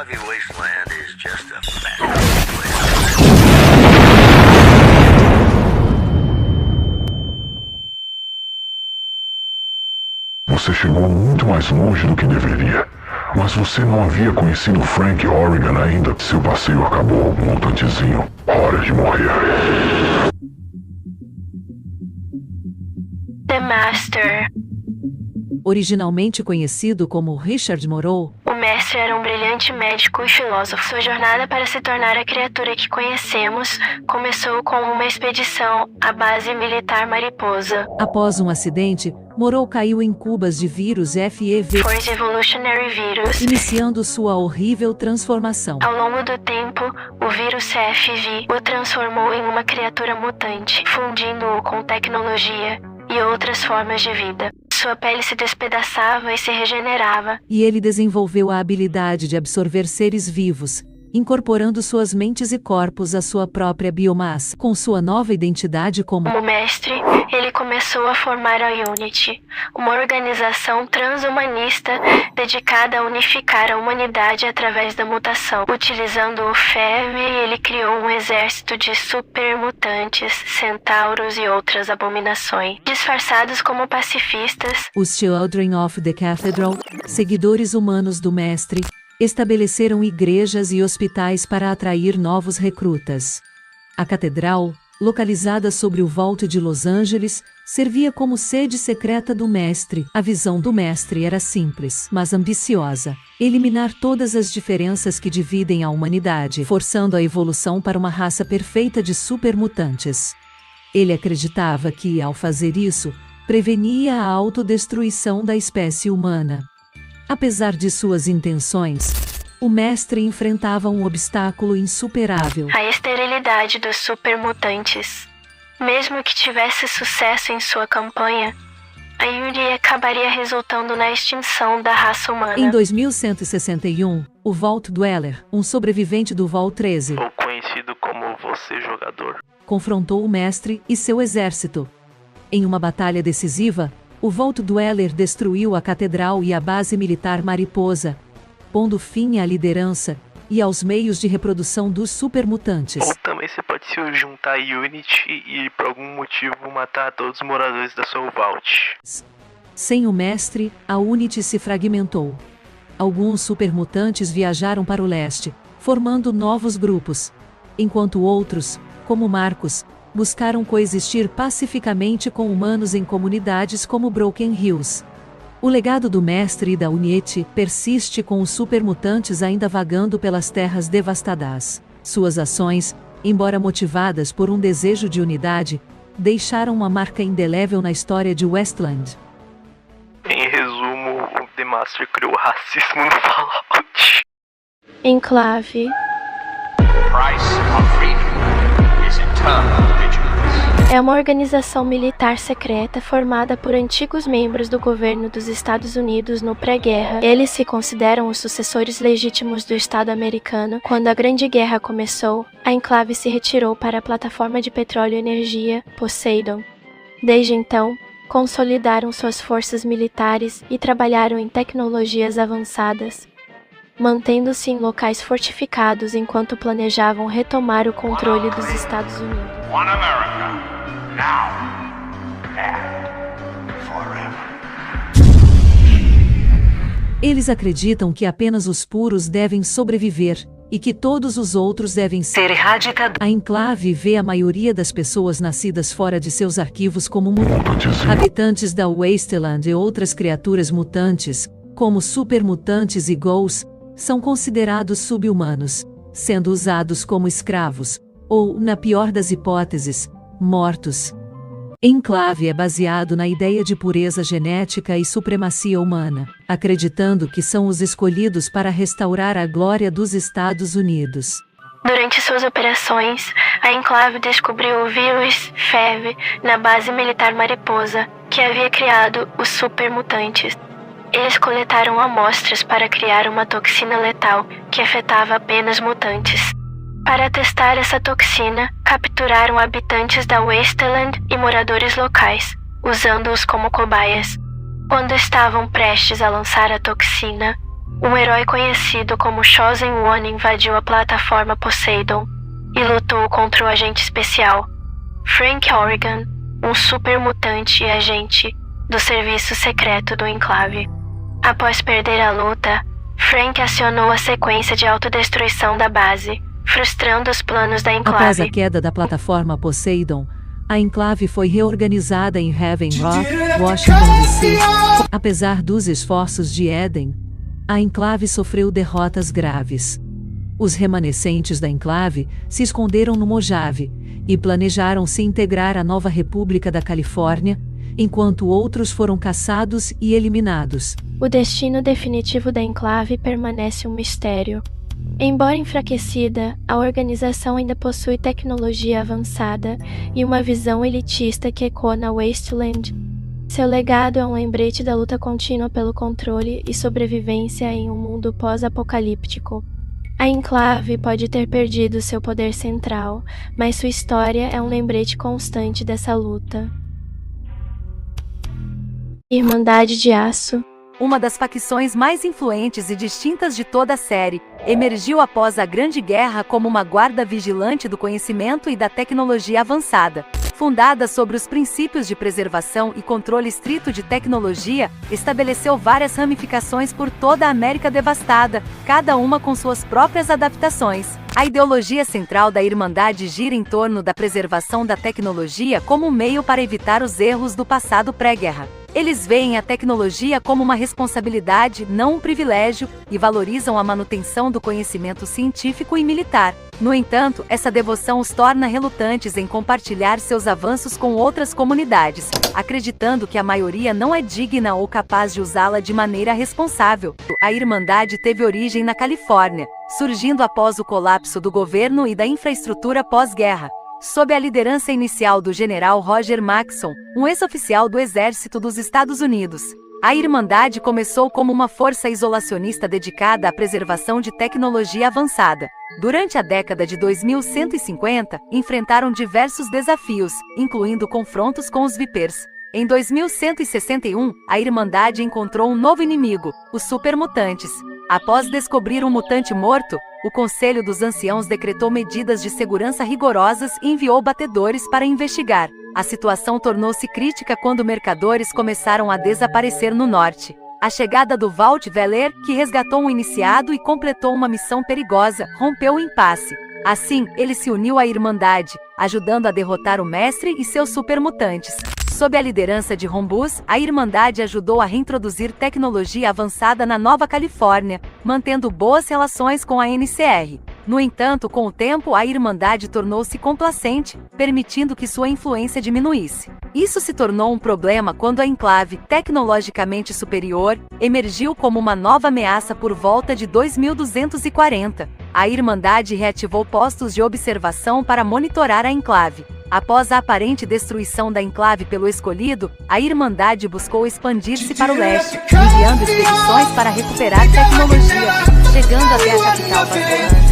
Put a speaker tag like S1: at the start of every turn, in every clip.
S1: Enclave Wasteland is just a fascinating place.
S2: Você chegou muito mais longe do que deveria. Mas você não havia conhecido Frank Horrigan ainda. Seu passeio acabou, mutantezinho. Hora de morrer.
S3: The Master.
S4: Originalmente conhecido como Richard Moreau,
S3: O mestre era um brilhante médico e filósofo. Sua jornada para se tornar a criatura que conhecemos começou com uma expedição à base militar Mariposa,
S4: após um acidente, Moreau caiu em cubas de vírus FEV,
S3: Force Evolutionary Virus.
S4: iniciando sua horrível transformação.
S3: Ao longo do tempo, o vírus CFV o transformou em uma criatura mutante, fundindo-o com tecnologia e outras formas de vida. Sua pele se despedaçava e se regenerava.
S4: E ele desenvolveu a habilidade de absorver seres vivos, incorporando suas mentes e corpos à sua própria biomassa. Com sua nova identidade como
S3: Como mestre, ele começou a formar a Unity, uma organização transhumanista dedicada a unificar a humanidade através da mutação. Utilizando o FEV, ele criou um exército de supermutantes, centauros e outras abominações. Disfarçados como pacifistas,
S4: os Children of the Cathedral, seguidores humanos do mestre, estabeleceram igrejas e hospitais para atrair novos recrutas. A catedral, localizada sobre o Vault de Los Angeles, servia como sede secreta do mestre. A visão do mestre era simples, mas ambiciosa: eliminar todas as diferenças que dividem a humanidade, forçando a evolução para uma raça perfeita de supermutantes. Ele acreditava que, ao fazer isso, prevenia a autodestruição da espécie humana. Apesar de suas intenções, o mestre enfrentava um obstáculo insuperável:
S3: a esterilidade dos supermutantes. Mesmo que tivesse sucesso em sua campanha, a Yuri acabaria resultando na extinção da raça humana.
S4: Em 2161, o Vault Dweller, um sobrevivente do Vault 13,
S5: ou conhecido como Você Jogador,
S4: confrontou o mestre e seu exército. Em uma batalha decisiva, o Vault Dweller destruiu a catedral e a base militar Mariposa, pondo fim à liderança e aos meios de reprodução dos supermutantes.
S5: ou também você pode se juntar a Unity e por algum motivo matar todos os moradores da sua Vault.
S4: Sem o mestre, a Unity se fragmentou. Alguns supermutantes viajaram para o leste, formando novos grupos, enquanto outros, como Marcos, buscaram coexistir pacificamente com humanos em comunidades como Broken Hills. O legado do mestre e da Unity persiste com os supermutantes ainda vagando pelas terras devastadas. Suas ações, embora motivadas por um desejo de unidade, deixaram uma marca indelével na história de Westland.
S5: Em resumo, o The Master criou racismo no Fallout.
S3: Enclave.
S1: Price of freedom is eternal vigilance.
S3: É uma organização militar secreta formada por antigos membros do governo dos Estados Unidos no pré-guerra. Eles se consideram os sucessores legítimos do Estado americano. Quando a Grande Guerra começou, a Enclave se retirou para a plataforma de petróleo e energia Poseidon. Desde então, consolidaram suas forças militares e trabalharam em tecnologias avançadas, mantendo-se em locais fortificados enquanto planejavam retomar o controle dos Estados Unidos.
S1: One America, now and forever.
S4: Eles acreditam que apenas os puros devem sobreviver, e que todos os outros devem ser erradicados. A Enclave vê a maioria das pessoas nascidas fora de seus arquivos como
S2: Mutantezinho.
S4: habitantes da Wasteland e outras criaturas mutantes, como supermutantes e ghouls, são considerados sub-humanos, sendo usados como escravos, ou, na pior das hipóteses, mortos. Enclave é baseado na ideia de pureza genética e supremacia humana, acreditando que são os escolhidos para restaurar a glória dos Estados Unidos.
S3: Durante suas operações, a Enclave descobriu o vírus FEV na base militar Mariposa, que havia criado os supermutantes. Eles coletaram amostras para criar uma toxina letal que afetava apenas mutantes. Para testar essa toxina, capturaram habitantes da Wasteland e moradores locais, usando-os como cobaias. Quando estavam prestes a lançar a toxina, Um herói conhecido como Chosen One invadiu a plataforma Poseidon e lutou contra o agente especial Frank Oregon, um super mutante e agente do serviço secreto do Enclave. Após perder a luta, Frank acionou a sequência de autodestruição da base, frustrando os planos da Enclave.
S4: Após a queda da plataforma Poseidon, a Enclave foi reorganizada em Heaven Rock, Washington DC. Apesar dos esforços de Eden, a Enclave sofreu derrotas graves. Os remanescentes da Enclave se esconderam no Mojave e planejaram se integrar à nova República da Califórnia, enquanto outros foram caçados e eliminados.
S3: O destino definitivo da Enclave permanece um mistério. Embora enfraquecida, a organização ainda possui tecnologia avançada e uma visão elitista que ecoa na Wasteland. Seu legado é um lembrete da luta contínua pelo controle e sobrevivência em um mundo pós-apocalíptico. A Enclave pode ter perdido seu poder central, mas sua história é um lembrete constante dessa luta. Irmandade de Aço.
S6: Uma das facções mais influentes e distintas de toda a série, emergiu após a Grande Guerra como uma guarda vigilante do conhecimento e da tecnologia avançada. Fundada sobre os princípios de preservação e controle estrito de tecnologia, estabeleceu várias ramificações por toda a América devastada, cada uma com suas próprias adaptações. A ideologia central da Irmandade gira em torno da preservação da tecnologia como um meio para evitar os erros do passado pré-guerra. Eles veem a tecnologia como uma responsabilidade, não um privilégio, e valorizam a manutenção do conhecimento científico e militar. No entanto, essa devoção os torna relutantes em compartilhar seus avanços com outras comunidades, acreditando que a maioria não é digna ou capaz de usá-la de maneira responsável. A Irmandade teve origem na Califórnia, surgindo após o colapso do governo e da infraestrutura pós-guerra. Sob a liderança inicial do general Roger Maxson, um ex-oficial do Exército dos Estados Unidos, a Irmandade começou como uma força isolacionista dedicada à preservação de tecnologia avançada. Durante a década de 2150, enfrentaram diversos desafios, incluindo confrontos com os Vipers. Em 2161, a Irmandade encontrou um novo inimigo, os Supermutantes. Após descobrir um mutante morto, o Conselho dos Anciãos decretou medidas de segurança rigorosas e enviou batedores para investigar. A situação tornou-se crítica quando mercadores começaram a desaparecer no norte. A chegada do Vault Veller, que resgatou um iniciado e completou uma missão perigosa, rompeu o impasse. Assim, ele se uniu à Irmandade, ajudando a derrotar o Mestre e seus supermutantes. Sob a liderança de Rombus, a Irmandade ajudou a reintroduzir tecnologia avançada na Nova Califórnia, mantendo boas relações com a NCR. No entanto, com o tempo, a Irmandade tornou-se complacente, permitindo que sua influência diminuísse. Isso se tornou um problema quando a Enclave, tecnologicamente superior, emergiu como uma nova ameaça por volta de 2240. A Irmandade reativou postos de observação para monitorar a Enclave. Após a aparente destruição da Enclave pelo Escolhido, a Irmandade buscou expandir-se para o leste, enviando expedições para recuperar tecnologia, chegando até a capital Barcelona.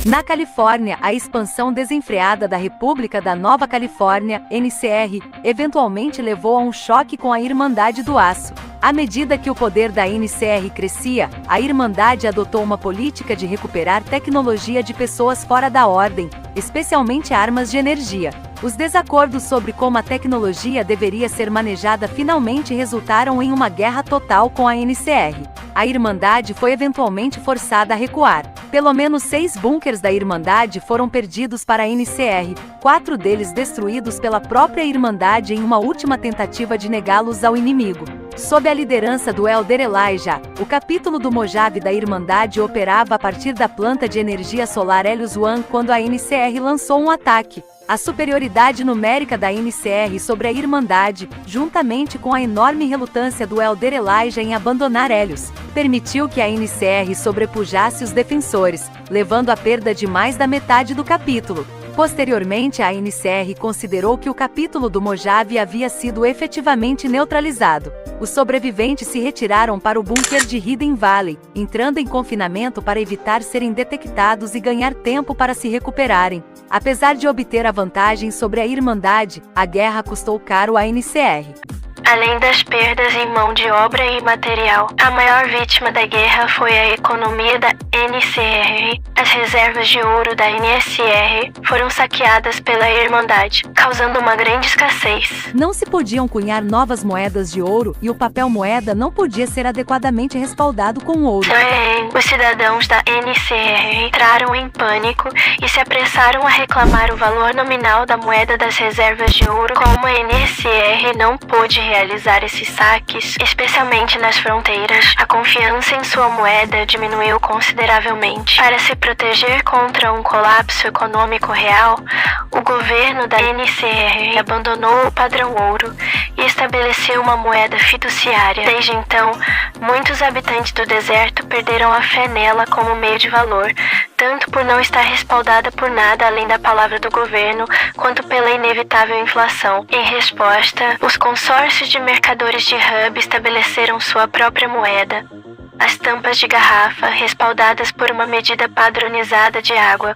S6: Na Califórnia, a expansão desenfreada da República da Nova Califórnia, NCR, eventualmente levou a um choque com a Irmandade do Aço. À medida que o poder da NCR crescia, a Irmandade adotou uma política de recuperar tecnologia de pessoas fora da ordem, especialmente armas de energia. Os desacordos sobre como a tecnologia deveria ser manejada finalmente resultaram em uma guerra total com a NCR. A Irmandade foi eventualmente forçada a recuar. Pelo menos 6 bunkers da Irmandade foram perdidos para a NCR, 4 deles destruídos pela própria Irmandade em uma última tentativa de negá-los ao inimigo. Sob a liderança do Elder Elijah, o capítulo do Mojave da Irmandade operava a partir da planta de energia solar Helios One quando a NCR lançou um ataque. A superioridade numérica da NCR sobre a Irmandade, juntamente com a enorme relutância do Elder Elijah em abandonar Helios, permitiu que a NCR sobrepujasse os defensores, levando à perda de mais da metade do capítulo. Posteriormente, a NCR considerou que o capítulo do Mojave havia sido efetivamente neutralizado. Os sobreviventes se retiraram para o bunker de Hidden Valley, entrando em confinamento para evitar serem detectados e ganhar tempo para se recuperarem. Apesar de obter a vantagem sobre a Irmandade, a guerra custou caro à NCR.
S3: além das perdas em mão de obra e material. A maior vítima da guerra foi a economia da NCR. As reservas de ouro da NSR foram saqueadas pela Irmandade, causando uma grande escassez.
S6: Não se podiam cunhar novas moedas de ouro e o papel moeda não podia ser adequadamente respaldado com ouro.
S3: Os cidadãos da NCR entraram em pânico e se apressaram a reclamar o valor nominal da moeda das reservas de ouro. Como a NCR não pôde realizar esses saques, especialmente nas fronteiras, a confiança em sua moeda diminuiu consideravelmente. Para se proteger contra um colapso econômico real, o governo da NCR abandonou o padrão ouro e estabeleceu uma moeda fiduciária. Desde então, muitos habitantes do deserto perderam a fé nela como meio de valor, tanto por não estar respaldada por nada além da palavra do governo, quanto pela inevitável inflação. Em resposta, os consórcios de mercadores de hub estabeleceram sua própria moeda, as tampas de garrafa, respaldadas por uma medida padronizada de água.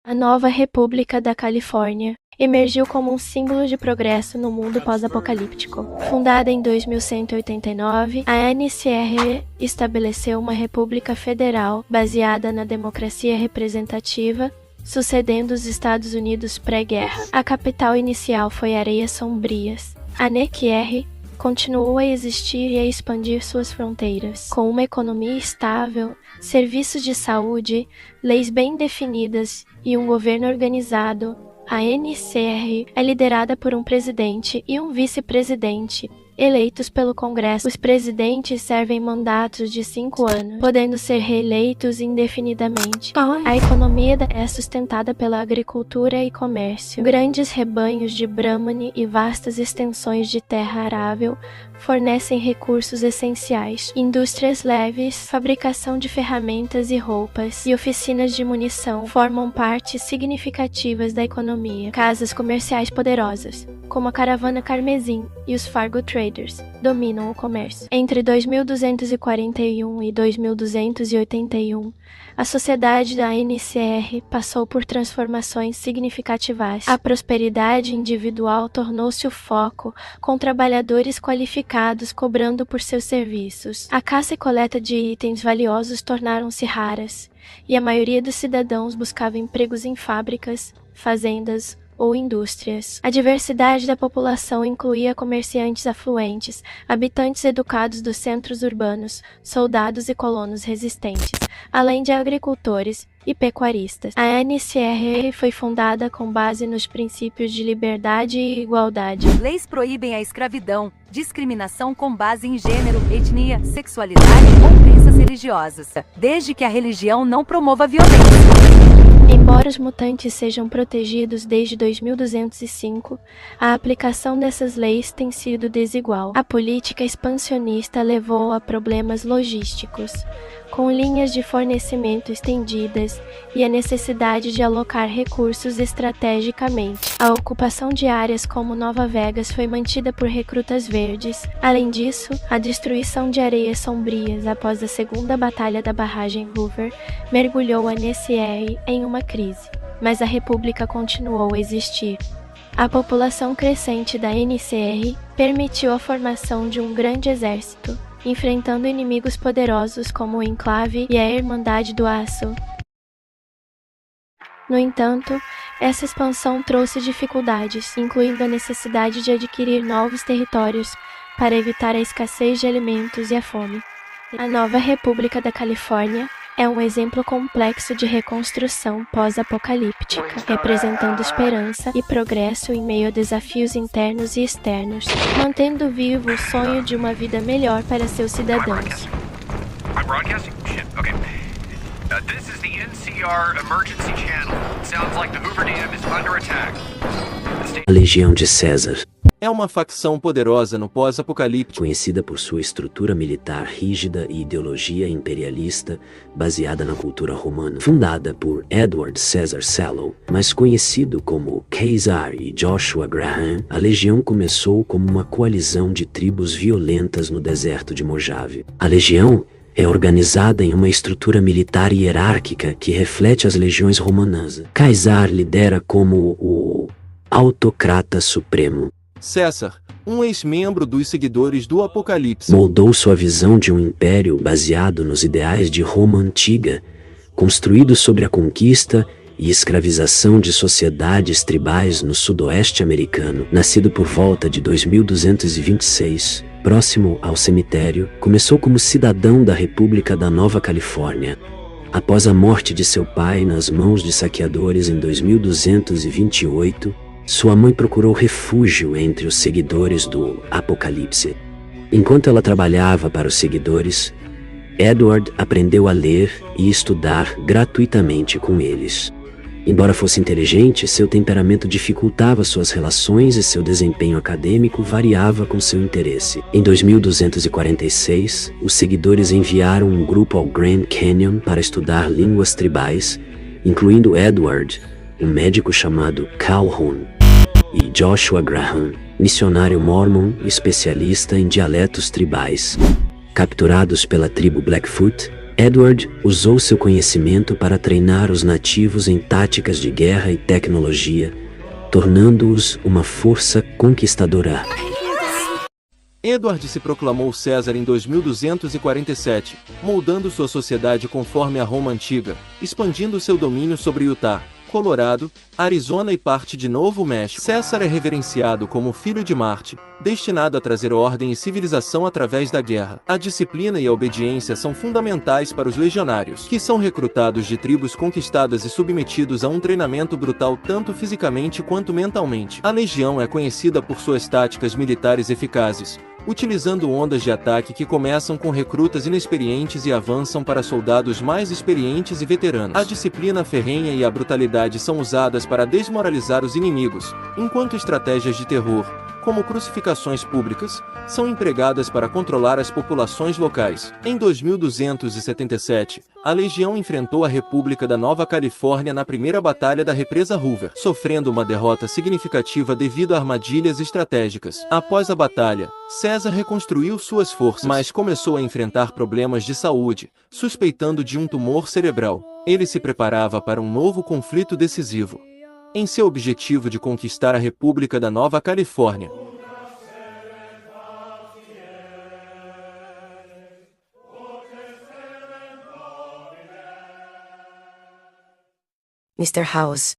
S3: A nova República da Califórnia emergiu como um símbolo de progresso no mundo pós-apocalíptico. Fundada em 2189, a NCR estabeleceu uma república federal baseada na democracia representativa, sucedendo os Estados Unidos pré-guerra. A capital inicial foi Areias Sombrias. A NCR continuou a existir e a expandir suas fronteiras, com uma economia estável, serviços de saúde, leis bem definidas e um governo organizado. A NCR é liderada por um presidente e um vice-presidente, eleitos pelo Congresso. Os presidentes servem mandatos de 5 anos, podendo ser reeleitos indefinidamente. A economia é sustentada pela agricultura e comércio. Grandes rebanhos de Brahmani e vastas extensões de terra arável fornecem recursos essenciais. Indústrias leves, fabricação de ferramentas e roupas e oficinas de munição formam partes significativas da economia. Casas comerciais poderosas, como a Caravana Carmesim e os Fargo Traders, dominam o comércio. Entre 2241 e 2281, a sociedade da NCR passou por transformações significativas. A prosperidade individual tornou-se o foco, com trabalhadores qualificados cobrando por seus serviços. A caça e coleta de itens valiosos tornaram-se raras, e a maioria dos cidadãos buscava empregos em fábricas, fazendas ou indústrias. A diversidade da população incluía comerciantes afluentes, habitantes educados dos centros urbanos, soldados e colonos resistentes, além de agricultores e pecuaristas. A NCR foi fundada com base nos princípios de liberdade e igualdade.
S6: Leis proíbem a escravidão, discriminação com base em gênero, etnia, sexualidade ou crenças religiosas, desde que a religião não promova a violência.
S3: Embora os mutantes sejam protegidos desde 2205, a aplicação dessas leis tem sido desigual. A política expansionista levou a problemas logísticos, com linhas de fornecimento estendidas e a necessidade de alocar recursos estrategicamente. A ocupação de áreas como Nova Vegas foi mantida por recrutas verdes. Além disso, a destruição de Areias Sombrias após a Segunda Batalha da Barragem Hoover mergulhou a NCR em uma crise, mas a República continuou a existir. A população crescente da NCR permitiu a formação de um grande exército, enfrentando inimigos poderosos como o Enclave e a Irmandade do Aço. No entanto, essa expansão trouxe dificuldades, incluindo a necessidade de adquirir novos territórios para evitar a escassez de alimentos e a fome. A nova República da Califórnia é um exemplo complexo de reconstrução pós-apocalíptica, representando esperança e progresso em meio a desafios internos e externos, mantendo vivo o sonho de uma vida melhor para seus cidadãos.
S1: I'm broadcasting? Shit, okay. This is the NCR emergency channel. Sounds like the Hoover Dam is under attack.
S7: A Legião de César
S8: é uma facção poderosa no pós-apocalíptico,
S7: conhecida por sua estrutura militar rígida e ideologia imperialista baseada na cultura romana. Fundada por Edward Caesar Sallow, mais conhecido como Caesar e Joshua Graham, a Legião começou como uma coalizão de tribos violentas no deserto de Mojave. A Legião é organizada em uma estrutura militar hierárquica que reflete as legiões romanas. Caesar lidera como o autocrata supremo.
S8: César, um ex-membro dos seguidores do Apocalipse.
S7: Moldou sua visão de um império baseado nos ideais de Roma antiga, construído sobre a conquista e escravização de sociedades tribais no sudoeste americano. Nascido por volta de 2226, próximo ao cemitério, começou como cidadão da República da Nova Califórnia. Após a morte de seu pai nas mãos de saqueadores em 2228, sua mãe procurou refúgio entre os seguidores do Apocalipse. Enquanto ela trabalhava para os seguidores, Edward aprendeu a ler e estudar gratuitamente com eles. Embora fosse inteligente, seu temperamento dificultava suas relações e seu desempenho acadêmico variava com seu interesse. Em 2246, os seguidores enviaram um grupo ao Grand Canyon para estudar línguas tribais, incluindo Edward, um médico chamado Calhoun, e Joshua Graham, missionário mormon especialista em dialetos tribais. Capturados pela tribo Blackfoot, Edward usou seu conhecimento para treinar os nativos em táticas de guerra e tecnologia, tornando-os uma força conquistadora.
S8: Edward se proclamou César em 2247, moldando sua sociedade conforme a Roma antiga, expandindo seu domínio sobre Utah, Colorado, Arizona e parte de Novo México. César é reverenciado como filho de Marte, destinado a trazer ordem e civilização através da guerra. A disciplina e a obediência são fundamentais para os legionários, que são recrutados de tribos conquistadas e submetidos a um treinamento brutal tanto fisicamente quanto mentalmente. A legião é conhecida por suas táticas militares eficazes, utilizando ondas de ataque que começam com recrutas inexperientes e avançam para soldados mais experientes e veteranos. A disciplina ferrenha e a brutalidade são usadas para desmoralizar os inimigos, enquanto estratégias de terror, como crucificações públicas, são empregadas para controlar as populações locais. Em 2277, a Legião enfrentou a República da Nova Califórnia na primeira batalha da represa Hoover, sofrendo uma derrota significativa devido a armadilhas estratégicas. Após a batalha, César reconstruiu suas forças, mas começou a enfrentar problemas de saúde, suspeitando de um tumor cerebral. Ele se preparava para um novo conflito decisivo, em seu objetivo de conquistar a República da Nova Califórnia.
S9: Mr. House.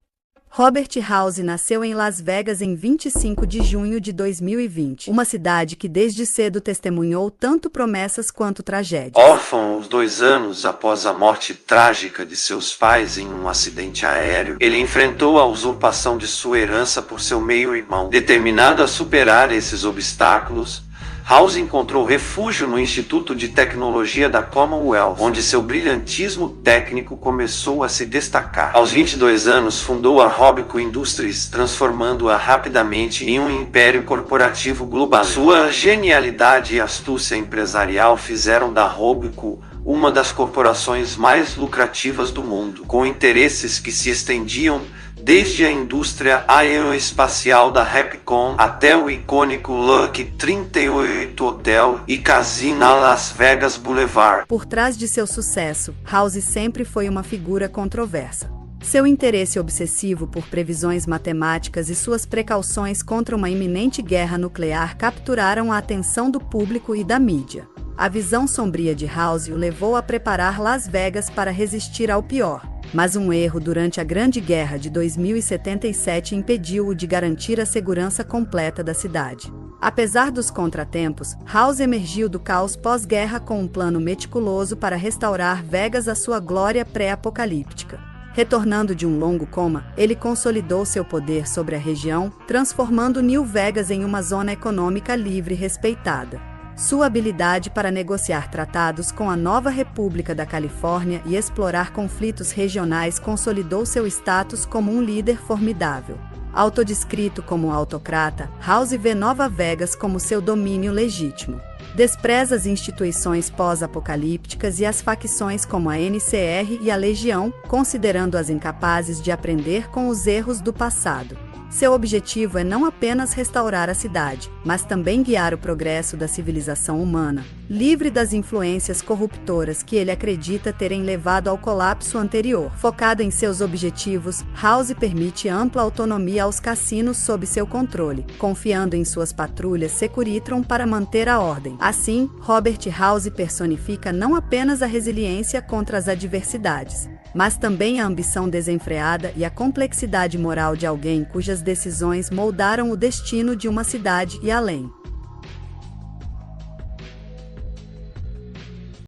S10: Robert House nasceu em Las Vegas em 25 de junho de 2020, uma cidade que desde cedo testemunhou tanto promessas quanto tragédias.
S11: Órfão aos 2 anos após a morte trágica de seus pais em um acidente aéreo, ele enfrentou a usurpação de sua herança por seu meio-irmão. Determinado a superar esses obstáculos, House encontrou refúgio no Instituto de Tecnologia da Commonwealth, onde seu brilhantismo técnico começou a se destacar. Aos 22 anos, fundou a Robico Industries, transformando-a rapidamente em um império corporativo global. Sua genialidade e astúcia empresarial fizeram da Robico uma das corporações mais lucrativas do mundo, com interesses que se estendiam desde a indústria aeroespacial da Rapcom até o icônico Lucky 38 Hotel e Casino na Las Vegas Boulevard.
S10: Por trás de seu sucesso, House sempre foi uma figura controversa. Seu interesse obsessivo por previsões matemáticas e suas precauções contra uma iminente guerra nuclear capturaram a atenção do público e da mídia. A visão sombria de House o levou a preparar Las Vegas para resistir ao pior. Mas um erro durante a Grande Guerra de 2077 impediu-o de garantir a segurança completa da cidade. Apesar dos contratempos, House emergiu do caos pós-guerra com um plano meticuloso para restaurar Vegas à sua glória pré-apocalíptica. Retornando de um longo coma, ele consolidou seu poder sobre a região, transformando New Vegas em uma zona econômica livre e respeitada. Sua habilidade para negociar tratados com a nova República da Califórnia e explorar conflitos regionais consolidou seu status como um líder formidável. Autodescrito como autocrata, House vê Nova Vegas como seu domínio legítimo. Despreza as instituições pós-apocalípticas e as facções como a NCR e a Legião, considerando-as incapazes de aprender com os erros do passado. Seu objetivo é não apenas restaurar a cidade, mas também guiar o progresso da civilização humana, livre das influências corruptoras que ele acredita terem levado ao colapso anterior. Focado em seus objetivos, House permite ampla autonomia aos cassinos sob seu controle, confiando em suas patrulhas Securitron para manter a ordem. Assim, Robert House personifica não apenas a resiliência contra as adversidades, mas também a ambição desenfreada e a complexidade moral de alguém cujas decisões moldaram o destino de uma cidade e além.